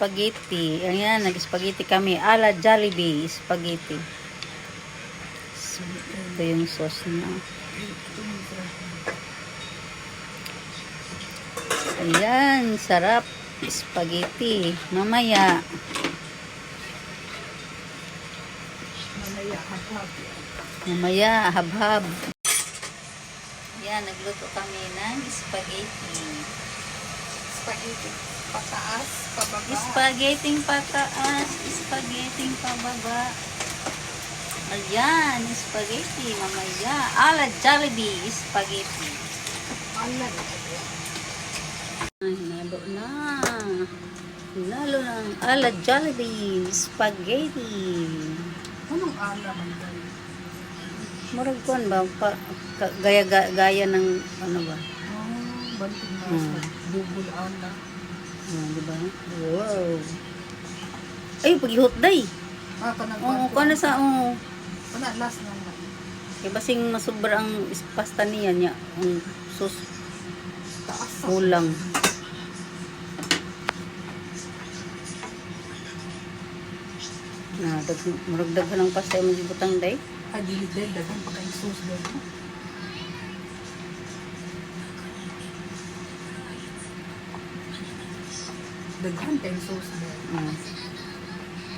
spaghetti. Ayan, nag-spaghetti kami. Ala Jollibee spaghetti. So, ito yung sauce niya. Ayan, sarap. Spaghetti. Mamaya. Mamaya, habhab. Ayan, nagluto kami ng spaghetti. Spaghetti pataas, pababa. Spaghetti pataas, spaghetti pababa. Ayan, spaghetti, mamaya. Ala Jollibee spaghetti. Alat. Ay, nalo na. Nalo ng ala Jollibee spaghetti. Anong alam ang dahil? Murag kon ba? Gaya ng ano ba? Banting na Hmm. sa bubul ala. Di ba? Wow. Ay, paghihot day. Kanang Oo, kana sa, oo. Kana last na lang. Kaya basing masubra ang pasta niya niya. Ang sus, Taas sa kulang. Na, murag ng pasta yung magibutang day. dili din dagan pa kay sauce dahil. Daghan kay sauce dahil.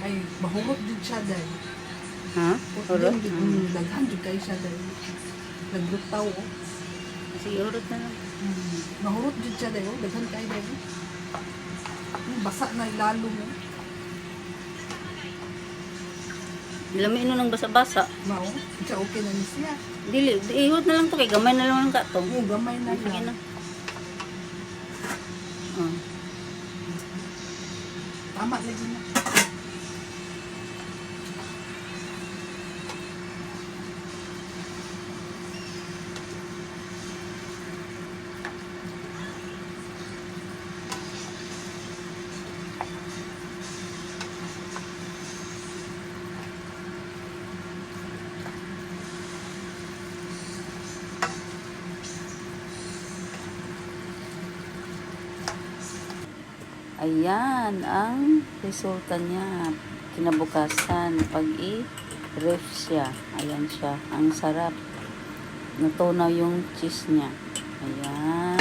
Ay mahurot din siya dahil. Ha? Urot? Daghan din kay siya dahil. Naglutaw oh. Sige, urot na lang. Mahurot din siya dahil. Daghan kay dahil. Basa na lalo mo. Lami no ng basa-basa. Mao, siya okay na ni siya. Dili, ihot na lang to kay gamay na lang ng kato. Oo, gamay na Sige na. lang. Oh. Tama lagi na. Ayan ang resulta niya. Kinabukasan, pag i-ref siya. Ayan siya. Ang sarap. Natunaw yung cheese niya. Ayan.